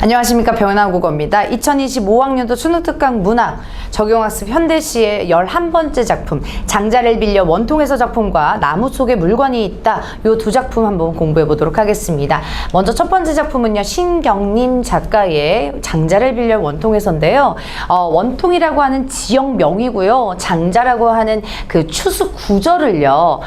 안녕하십니까. 배운한국어입니다. 2025학년도 수능특강 문학 적용학습 현대시의 11번째 작품 장자를 빌려 원통에서 작품과 나무 속에 물건이 있다. 요 두 작품 한번 공부해 보도록 하겠습니다. 먼저 첫 번째 작품은요. 신경림 작가의 장자를 빌려 원통에서인데요. 원통이라고 하는 지역명이고요. 장자라고 하는 그 추수 구절을요.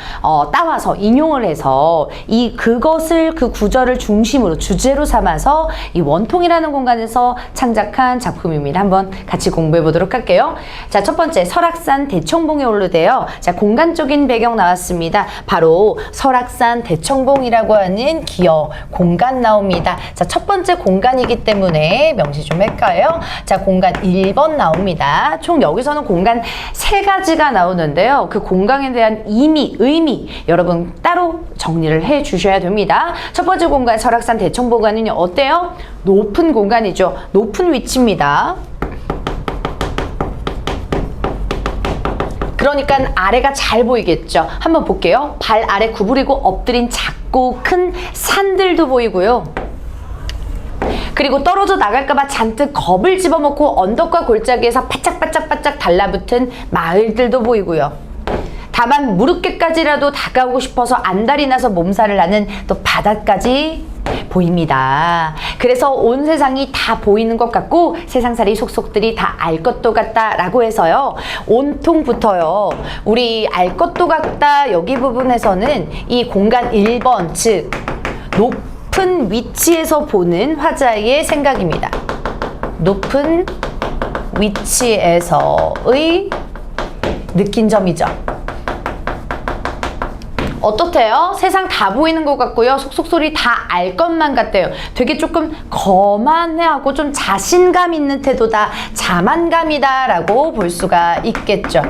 따와서 인용을 해서 그것을 그 구절을 중심으로 주제로 삼아서 이 원통이라는 공간에서 창작한 작품입니다. 한번 같이 공부해 보도록 할게요. 자, 첫 번째 설악산 대청봉에 오르대요. 자, 공간적인 배경 나왔습니다. 바로 설악산 대청봉이라고 하는 기억 공간 나옵니다. 자, 첫 번째 공간이기 때문에 명시 좀 할까요? 자, 공간 1번 나옵니다. 총 여기서는 공간 3가지가 나오는데요. 그 공간에 대한 의미 여러분 따로 정리를 해 주셔야 됩니다. 첫 번째 공간 설악산 대청봉관은 어때요? 높은 공간이죠. 높은 위치입니다. 그러니까 아래가 잘 보이겠죠. 한번 볼게요. 발 아래 구부리고 엎드린 작고 큰 산들도 보이고요. 그리고 떨어져 나갈까봐 잔뜩 겁을 집어먹고 언덕과 골짜기에서 바짝바짝 달라붙은 마을들도 보이고요. 다만 무릎께까지라도 다가오고 싶어서 안달이 나서 몸살을 나는 또 바다까지 보입니다. 그래서 온 세상이 다 보이는 것 같고 세상살이 속속들이 다 알 것도 같다 라고 해서요. 온통부터요. 우리 알 것도 같다 여기 부분에서는 이 공간 1번 즉 높은 위치에서 보는 화자의 생각입니다. 높은 위치에서의 느낀 점이죠. 어떻대요? 세상 다 보이는 것 같고요. 속속소리 다 알 것만 같대요. 되게 조금 거만해하고 좀 자신감 있는 태도다. 자만감이다 라고 볼 수가 있겠죠.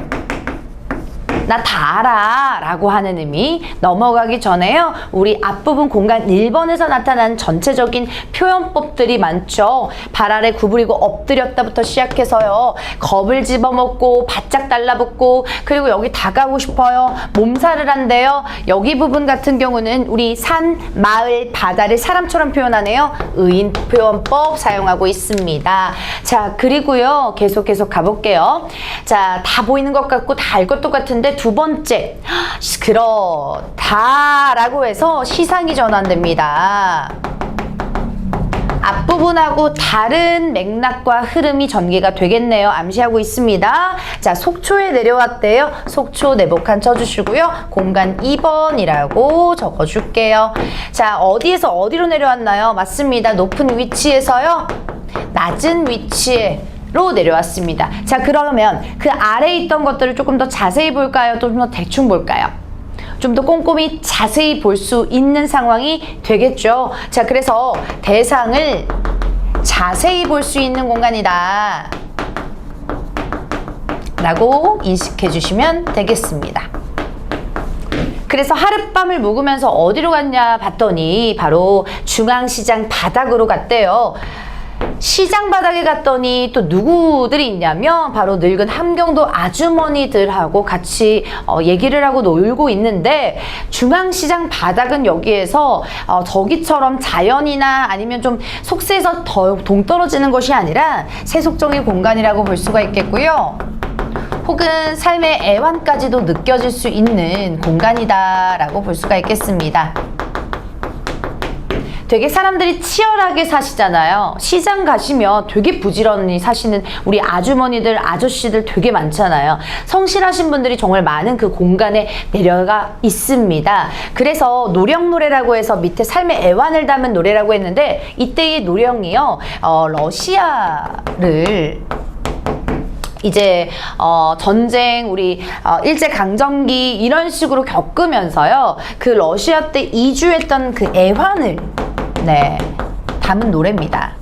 나 다 알아 라고 하는 의미. 넘어가기 전에요. 우리 앞부분 공간 1번에서 나타난 전체적인 표현법들이 많죠. 발 아래 구부리고 엎드렸다부터 시작해서요. 겁을 집어먹고 바짝 달라붙고 그리고 여기 다가오고 싶어요. 몸살을 한대요. 여기 부분 같은 경우는 우리 산, 마을, 바다를 사람처럼 표현하네요. 의인 표현법 사용하고 있습니다. 자, 그리고요. 계속 가볼게요. 자, 다 보이는 것 같고 다 알 것도 같은데 두 번째, 그렇다라고 해서 시상이 전환됩니다. 앞부분하고 다른 맥락과 흐름이 전개가 되겠네요. 암시하고 있습니다. 자, 속초에 내려왔대요. 속초 내복한 쳐주시고요. 공간 2번이라고 적어줄게요. 자, 어디에서 어디로 내려왔나요? 맞습니다. 높은 위치에서요. 낮은 위치에 로 내려왔습니다. 자, 그러면 그 아래에 있던 것들을 조금 더 자세히 볼까요? 좀 더 대충 볼까요? 좀 더 꼼꼼히 자세히 볼 수 있는 상황이 되겠죠. 자, 그래서 대상을 자세히 볼 수 있는 공간이다 라고 인식해 주시면 되겠습니다. 그래서 하룻밤을 묵으면서 어디로 갔냐 봤더니 바로 중앙시장 바닥으로 갔대요. 시장 바닥에 갔더니 또 누구들이 있냐면 바로 늙은 함경도 아주머니들하고 같이 얘기를 하고 놀고 있는데 중앙시장 바닥은 여기에서 저기처럼 자연이나 아니면 좀 속세에서 더 동떨어지는 것이 아니라 세속적인 공간이라고 볼 수가 있겠고요. 혹은 삶의 애환까지도 느껴질 수 있는 공간이다 라고 볼 수가 있겠습니다. 되게 사람들이 치열하게 사시잖아요. 시장 가시면 되게 부지런히 사시는 우리 아주머니들, 아저씨들 되게 많잖아요. 성실하신 분들이 정말 많은 그 공간에 내려가 있습니다. 그래서 노령노래라고 해서 밑에 삶의 애환을 담은 노래라고 했는데 이때의 노령이요. 러시아를 이제 전쟁 우리 일제강점기 이런 식으로 겪으면서요. 그 러시아 때 이주했던 그 애환을 담은 노래입니다.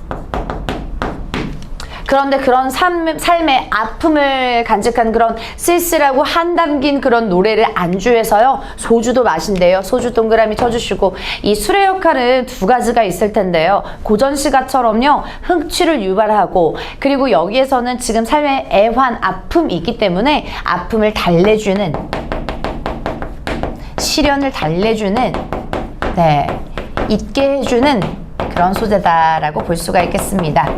그런데 그런 삶의 아픔을 간직한 그런 쓸쓸하고 한 담긴 그런 노래를 안주해서요. 소주도 마신대요. 소주 동그라미 쳐주시고 이 술의 역할은 두 가지가 있을 텐데요. 고전시가처럼요. 흥취를 유발하고 그리고 여기에서는 지금 삶의 애환, 아픔이 있기 때문에 아픔을 달래주는 시련을 달래주는 잊게 해주는 그런 소재다라고 볼 수가 있겠습니다.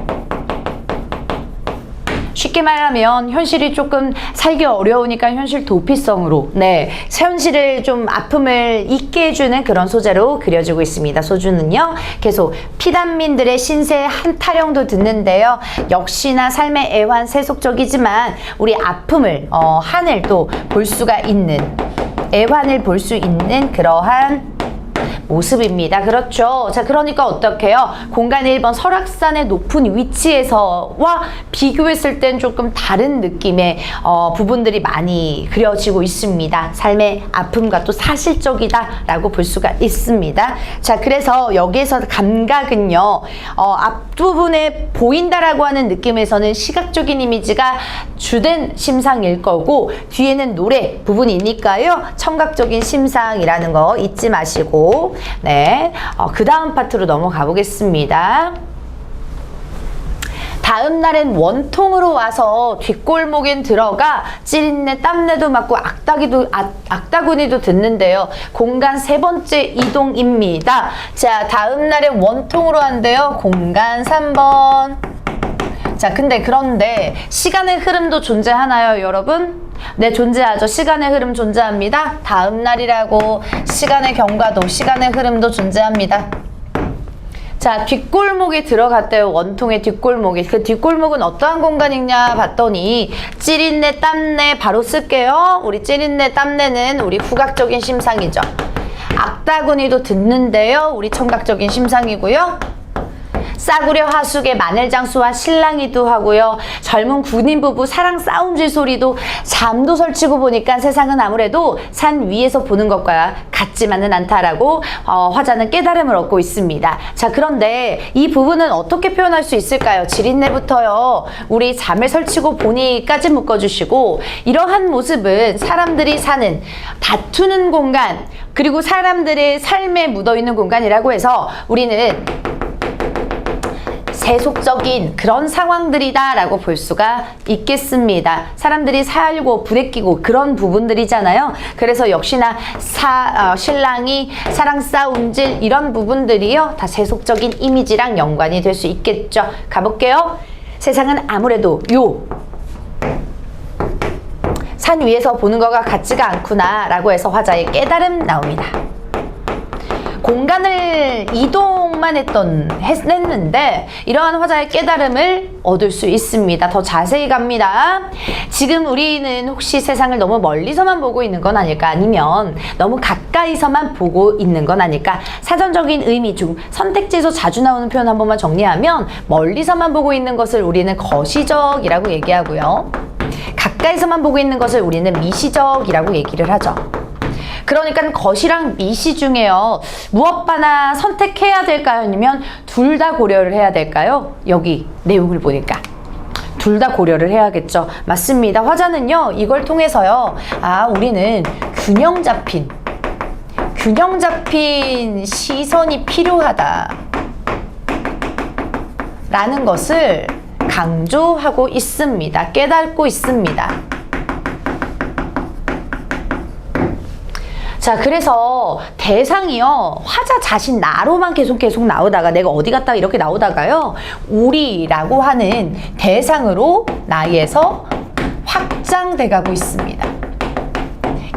쉽게 말하면 현실이 조금 살기 어려우니까 현실 도피성으로 현실을 좀 아픔을 잊게 해주는 그런 소재로 그려지고 있습니다. 소주는요 계속 피단민들의 신세의 한타령도 듣는데요. 역시나 삶의 애환 세속적이지만 우리 아픔을 한을 또 볼 수가 있는 애환을 볼 수 있는 그러한 모습입니다. 그렇죠. 자, 그러니까 어떻게요? 공간 1번 설악산의 높은 위치에서와 비교했을 땐 조금 다른 느낌의 부분들이 많이 그려지고 있습니다. 삶의 아픔과 또 사실적이다라고 볼 수가 있습니다. 자, 그래서 여기에서 감각은요, 앞부분에 보인다라고 하는 느낌에서는 시각적인 이미지가 주된 심상일 거고, 뒤에는 노래 부분이니까요, 청각적인 심상이라는 거 잊지 마시고, 그 다음 파트로 넘어가 보겠습니다. 다음 날엔 원통으로 와서 뒷골목엔 들어가 찌린내 땀내도 맡고 악다구니도 듣는데요. 공간 세 번째 이동입니다. 자, 다음 날엔 원통으로 한대요. 공간 3번. 자, 그런데 시간의 흐름도 존재하나요, 여러분? 네, 존재하죠. 시간의 흐름 존재합니다. 다음 날이라고 시간의 경과도, 시간의 흐름도 존재합니다. 자, 뒷골목에 들어갔대요. 원통의 뒷골목에. 그 뒷골목은 어떠한 공간이냐 봤더니 찌린내, 땀내 바로 쓸게요. 우리 찌린내, 땀내는 우리 후각적인 심상이죠. 악다구니도 듣는데요. 우리 청각적인 심상이고요. 싸구려 하숙의 마늘장수와 신랑이도 하고요. 젊은 군인 부부 사랑 싸움질 소리도 잠도 설치고 보니까 세상은 아무래도 산 위에서 보는 것과 같지만은 않다라고 화자는 깨달음을 얻고 있습니다. 자, 그런데 이 부분은 어떻게 표현할 수 있을까요? 지린내부터요. 우리 잠을 설치고 보니까지 묶어주시고, 이러한 모습은 사람들이 사는 다투는 공간, 그리고 사람들의 삶에 묻어있는 공간이라고 해서 우리는 세속적인 그런 상황들이다 라고 볼 수가 있겠습니다. 사람들이 살고 부대끼고 그런 부분들이잖아요. 그래서 역시나 신랑이 사랑 싸움질 이런 부분들이요, 다 세속적인 이미지랑 연관이 될 수 있겠죠. 가볼게요. 세상은 아무래도 산 위에서 보는 거가 같지가 않구나 라고 해서 화자의 깨달음 나옵니다. 공간을 이동만 했는데 이러한 화자의 깨달음을 얻을 수 있습니다. 더 자세히 갑니다. 지금 우리는 혹시 세상을 너무 멀리서만 보고 있는 건 아닐까? 아니면 너무 가까이서만 보고 있는 건 아닐까? 사전적인 의미 중 선택지에서 자주 나오는 표현 한 번만 정리하면, 멀리서만 보고 있는 것을 우리는 거시적이라고 얘기하고요. 가까이서만 보고 있는 것을 우리는 미시적이라고 얘기를 하죠. 그러니까 거시랑 미시 중에요, 무엇바나 선택해야 될까요? 아니면 둘 다 고려를 해야 될까요? 여기 내용을 보니까 둘 다 고려를 해야겠죠. 맞습니다. 화자는요, 이걸 통해서요, 우리는 균형 잡힌 시선이 필요하다 라는 것을 강조하고 있습니다. 깨닫고 있습니다. 자, 그래서 대상이요, 화자 자신 나로만 계속 나오다가 내가 어디 갔다 이렇게 나오다가요, 우리라고 하는 대상으로 나에서 확장돼 가고 있습니다.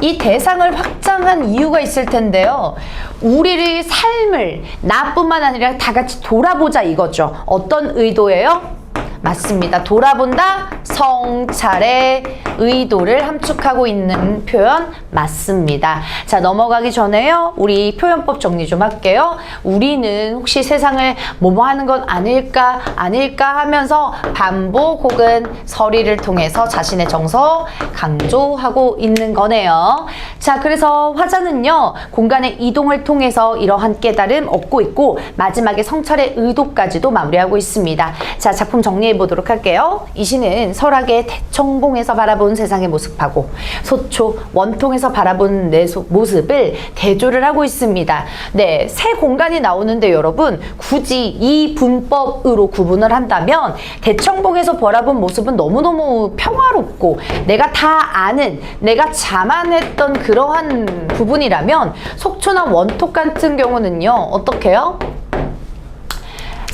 이 대상을 확장한 이유가 있을 텐데요. 우리의 삶을 나뿐만 아니라 다 같이 돌아보자 이거죠. 어떤 의도예요? 맞습니다. 돌아본다, 성찰의 의도를 함축하고 있는 표현 맞습니다. 자, 넘어가기 전에요, 우리 표현법 정리 좀 할게요. 우리는 혹시 세상을 뭐뭐 하는 건 아닐까 하면서 반복 혹은 서리를 통해서 자신의 정서 강조하고 있는 거네요. 자, 그래서 화자는요, 공간의 이동을 통해서 이러한 깨달음 얻고 있고, 마지막에 성찰의 의도까지도 마무리하고 있습니다. 자, 작품 정리해 보도록 할게요. 이 시는 설악의 대청봉에서 바라본 세상의 모습하고 소초, 원통에서 바라본 내 모습을 대조를 하고 있습니다. 네, 새 공간이 나오는데 여러분, 굳이 이 분법으로 구분을 한다면 대청봉에서 바라본 모습은 너무너무 평화롭고 내가 다 아는, 내가 자만했던 그러한 부분이라면, 속초나 원톡 같은 경우는요, 어떻게 해요?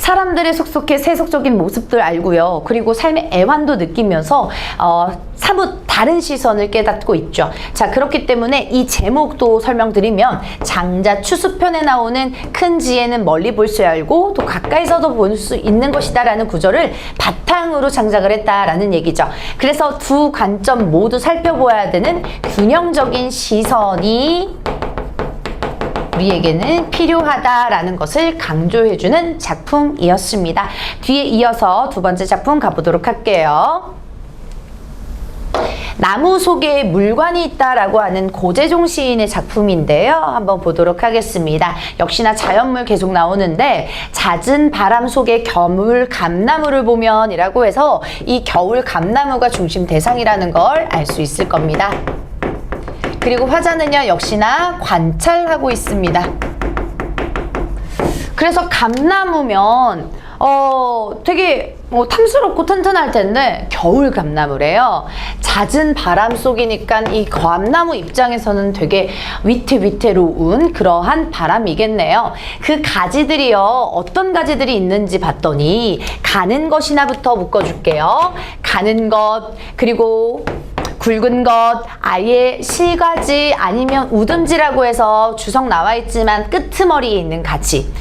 사람들의 속속해 세속적인 모습들 알고요. 그리고 삶의 애환도 느끼면서 사뭇 다른 시선을 깨닫고 있죠. 자, 그렇기 때문에 이 제목도 설명드리면 장자 추수편에 나오는 큰 지혜는 멀리 볼 수 알고 또 가까이서도 볼 수 있는 것이다 라는 구절을 바탕으로 장작을 했다라는 얘기죠. 그래서 두 관점 모두 살펴보아야 되는 균형적인 시선이 우리에게는 필요하다라는 것을 강조해주는 작품이었습니다. 뒤에 이어서 두 번째 작품 가보도록 할게요. 나무 속에 물관이 있다라고 하는 고재종 시인의 작품인데요. 한번 보도록 하겠습니다. 역시나 자연물 계속 나오는데 잦은 바람 속에 겨울 감나무를 보면 이라고 해서 이 겨울 감나무가 중심 대상이라는 걸 알 수 있을 겁니다. 그리고 화자는요, 역시나 관찰하고 있습니다. 그래서 감나무면 되게 탐스럽고 튼튼할 텐데 겨울 감나무래요. 잦은 바람 속이니까 이 감나무 입장에서는 되게 위태위태로운 그러한 바람이겠네요. 그 가지들이요, 어떤 가지들이 있는지 봤더니 가는 것이나부터 묶어줄게요. 가는 것, 그리고 굵은 것, 아예 실가지 아니면 우듬지라고 해서 주석 나와 있지만 끄트머리에 있는 가지.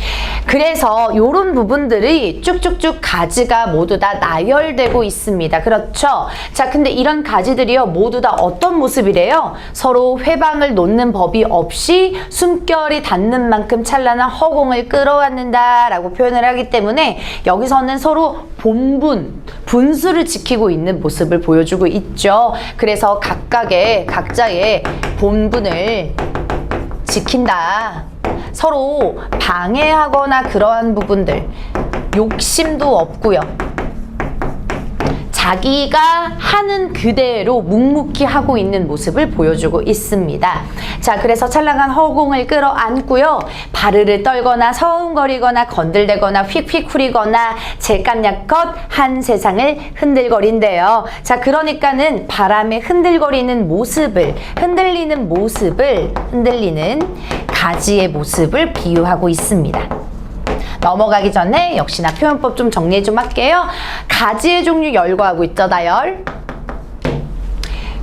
그래서 이런 부분들이 쭉쭉쭉 가지가 모두 다 나열되고 있습니다. 그렇죠? 자, 근데 이런 가지들이요, 모두 다 어떤 모습이래요? 서로 회방을 놓는 법이 없이 숨결이 닿는 만큼 찬란한 허공을 끌어안는다라고 표현을 하기 때문에 여기서는 서로 분수를 지키고 있는 모습을 보여주고 있죠. 그래서 각자의 본분을 지킨다. 서로 방해하거나 그러한 부분들, 욕심도 없고요. 자기가 하는 그대로 묵묵히 하고 있는 모습을 보여주고 있습니다. 자, 그래서 찬란한 허공을 끌어안고요. 바르르 떨거나 서운거리거나 건들대거나 휙휙 후리거나 제깍약껏 한 세상을 흔들거린대요. 자, 그러니까는 바람에 흔들리는 가지의 모습을 비유하고 있습니다. 넘어가기 전에 역시나 표현법 좀 정리 좀 할게요. 가지의 종류 열거하고 있죠, 나열.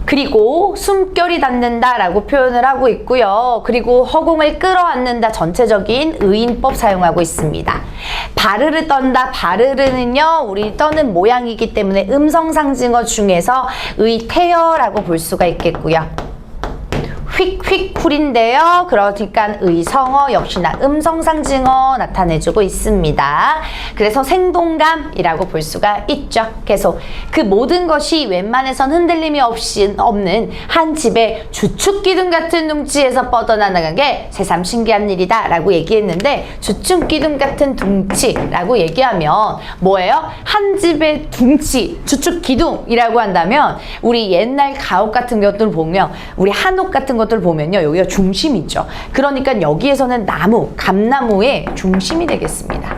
그리고 숨결이 닿는다 라고 표현을 하고 있고요. 그리고 허공을 끌어안는다, 전체적인 의인법 사용하고 있습니다. 바르르 떤다, 바르르는요, 우리 떠는 모양이기 때문에 음성상징어 중에서 의태어라고 볼 수가 있겠고요. 휙휙 쿨인데요. 그러니까 의성어 역시나 음성상징어 나타내주고 있습니다. 그래서 생동감이라고 볼 수가 있죠. 계속 그 모든 것이 웬만해선 흔들림이 없는 한 집의 주축기둥 같은 둥치에서 뻗어나가는 게 새삼 신기한 일이다 라고 얘기했는데, 주축기둥 같은 둥치라고 얘기하면 뭐예요? 한 집의 둥치, 주축기둥이라고 한다면 우리 옛날 가옥 같은 것들 보면, 우리 한옥 같은 것들 보면요, 여기가 중심이죠. 그러니까 여기에서는 감나무의 중심이 되겠습니다.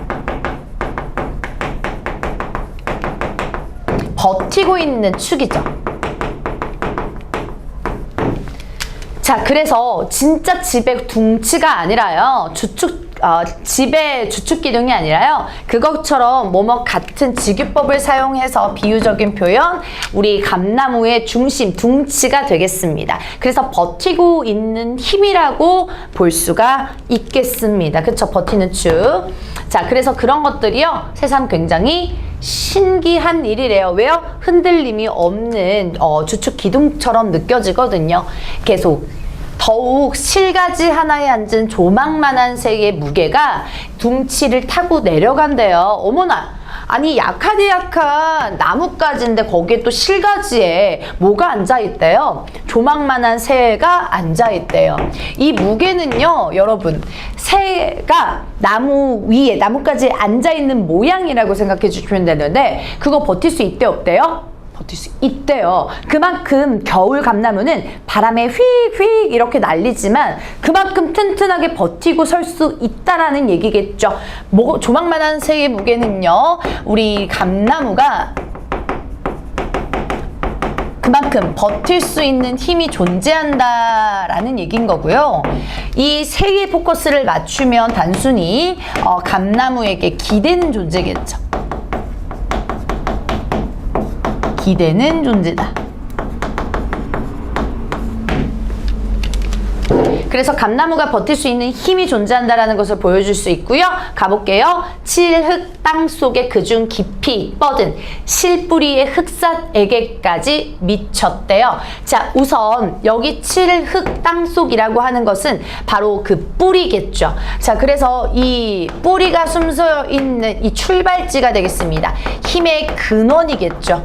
버티고 있는 축이죠. 자, 그래서 진짜 집의 둥치가 아니라요, 집의 주축기둥이 아니라요, 그것처럼 뭐뭐 같은 직유법을 사용해서 비유적인 표현, 우리 감나무의 중심, 둥치가 되겠습니다. 그래서 버티고 있는 힘이라고 볼 수가 있겠습니다. 그쵸? 버티는 축. 자, 그래서 그런 것들이요, 새삼 굉장히 신기한 일이래요. 왜요? 흔들림이 없는 주축기둥처럼 느껴지거든요. 계속 더욱 실가지 하나에 앉은 조망만한 새의 무게가 둥치를 타고 내려간대요. 어머나! 아니, 약한 나뭇가지인데 거기에 또 실가지에 뭐가 앉아있대요? 조망만한 새가 앉아있대요. 이 무게는요, 여러분, 새가 나무 위에, 나뭇가지에 앉아있는 모양이라고 생각해 주시면 되는데, 그거 버틸 수 있대, 없대요? 버틸 수 있대요. 그만큼 겨울 감나무는 바람에 휙휙 이렇게 날리지만 그만큼 튼튼하게 버티고 설 수 있다라는 얘기겠죠. 조망만한 새의 무게는요, 우리 감나무가 그만큼 버틸 수 있는 힘이 존재한다라는 얘기인 거고요. 이 세 개의 포커스를 맞추면 단순히 감나무에게 기대는 존재겠죠. 기대는 존재다. 그래서 감나무가 버틸 수 있는 힘이 존재한다라는 것을 보여줄 수 있고요. 가볼게요. 칠흙 땅속에 그중 깊이 뻗은 실뿌리의 흑삿에게까지 미쳤대요. 자, 우선 여기 칠흙 땅속이라고 하는 것은 바로 그 뿌리겠죠. 자, 그래서 이 뿌리가 숨져 있는 이 출발지가 되겠습니다. 힘의 근원이겠죠.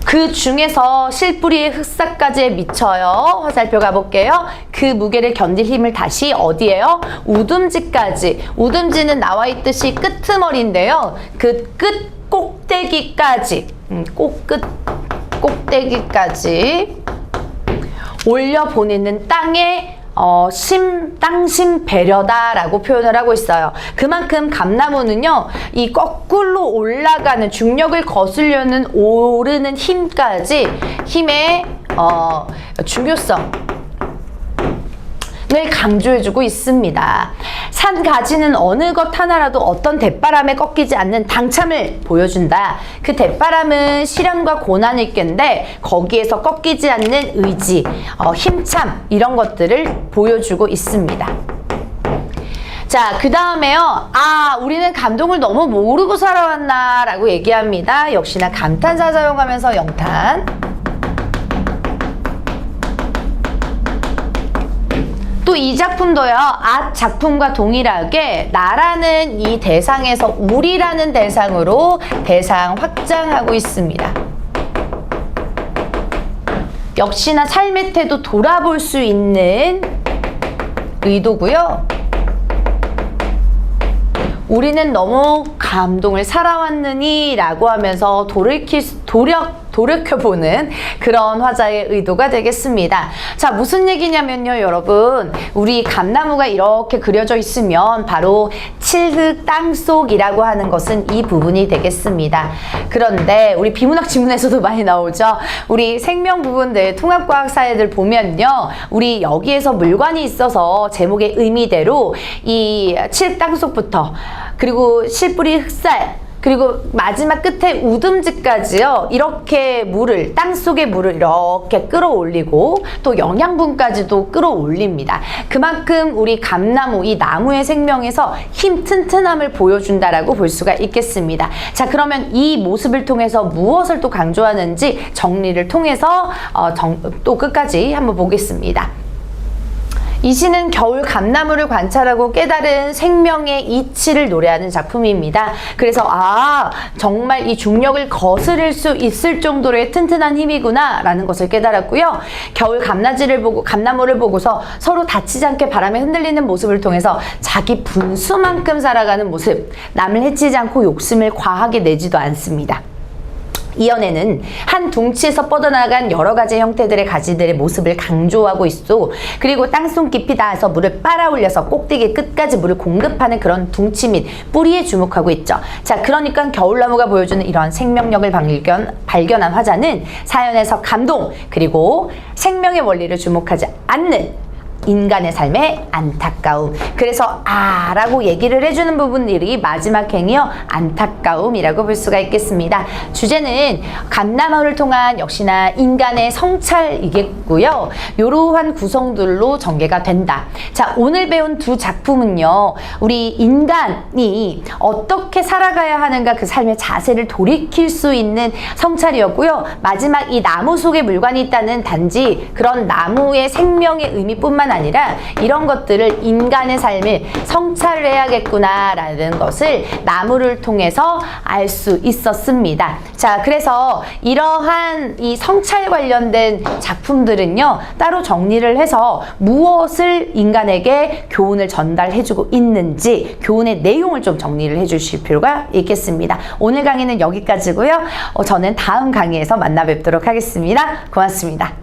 그 중에서 실뿌리의 흑사까지 미쳐요. 화살표 가볼게요. 그 무게를 견딜 힘을 다시 어디에요? 우둔지까지. 우둔지는 나와 있듯이 끄트머리인데요. 그 끝 꼭대기까지, 꼭대기까지 올려보내는 땅의 땅심 배려다라고 표현을 하고 있어요. 그만큼 감나무는요, 이 거꾸로 올라가는 중력을 거스려는 오르는 힘까지 힘의 중요성 을 강조해주고 있습니다. 산 가지는 어느 것 하나라도 어떤 대바람에 꺾이지 않는 당참을 보여준다. 그 대바람은 시련과 고난일 텐데 거기에서 꺾이지 않는 의지, 힘참 이런 것들을 보여주고 있습니다. 자, 그 다음에요. 우리는 감동을 너무 모르고 살아왔나 라고 얘기합니다. 역시나 감탄사 사용하면서 영탄. 또 이 작품도요, 앞 작품과 동일하게 나라는 이 대상에서 우리라는 대상으로 대상 확장하고 있습니다. 역시나 삶의 태도 돌아볼 수 있는 의도고요. 우리는 너무 감동을 살아왔느니 라고 하면서 돌이켜보는 그런 화자의 의도가 되겠습니다. 자, 무슨 얘기냐면요, 여러분. 우리 감나무가 이렇게 그려져 있으면 바로 칠흑 땅속이라고 하는 것은 이 부분이 되겠습니다. 그런데 우리 비문학 지문에서도 많이 나오죠. 우리 생명 부분들, 통합과학 사회들 보면요. 우리 여기에서 물관이 있어서 제목의 의미대로 이 칠흑 땅속부터 그리고 실뿌리 흑살 그리고 마지막 끝에 우듬지까지요. 이렇게 물을, 땅속의 물을 이렇게 끌어올리고 또 영양분까지도 끌어올립니다. 그만큼 우리 감나무, 이 나무의 생명에서 힘 튼튼함을 보여준다라고 볼 수가 있겠습니다. 자, 그러면 이 모습을 통해서 무엇을 또 강조하는지 정리를 통해서 또 끝까지 한번 보겠습니다. 이 시는 겨울 감나무를 관찰하고 깨달은 생명의 이치를 노래하는 작품입니다. 그래서 정말 이 중력을 거스를 수 있을 정도의 튼튼한 힘이구나 라는 것을 깨달았고요. 겨울 감나무를 보고서 서로 다치지 않게 바람에 흔들리는 모습을 통해서 자기 분수만큼 살아가는 모습, 남을 해치지 않고 욕심을 과하게 내지도 않습니다. 이 연에는 한 둥치에서 뻗어나간 여러 가지 형태들의 가지들의 모습을 강조하고 있어. 그리고 땅속 깊이 닿아서 물을 빨아올려서 꼭대기 끝까지 물을 공급하는 그런 둥치 및 뿌리에 주목하고 있죠. 자, 그러니까 겨울나무가 보여주는 이러한 생명력을 발견한 화자는 사연에서 감동, 그리고 생명의 원리를 주목하지 않는 인간의 삶의 안타까움. 그래서 라고 얘기를 해주는 부분들이 마지막 행이요, 안타까움이라고 볼 수가 있겠습니다. 주제는 감나무를 통한 역시나 인간의 성찰이겠고요. 이러한 구성들로 전개가 된다. 자, 오늘 배운 두 작품은요, 우리 인간이 어떻게 살아가야 하는가, 그 삶의 자세를 돌이킬 수 있는 성찰이었고요. 마지막 이 나무 속에 물관이 있다는 단지 그런 나무의 생명의 의미뿐만 아니라 이런 것들을 인간의 삶을 성찰을 해야겠구나라는 것을 나무를 통해서 알 수 있었습니다. 자, 그래서 이러한 이 성찰 관련된 작품들은요, 따로 정리를 해서 무엇을 인간에게 교훈을 전달해주고 있는지 교훈의 내용을 좀 정리를 해주실 필요가 있겠습니다. 오늘 강의는 여기까지고요. 저는 다음 강의에서 만나 뵙도록 하겠습니다. 고맙습니다.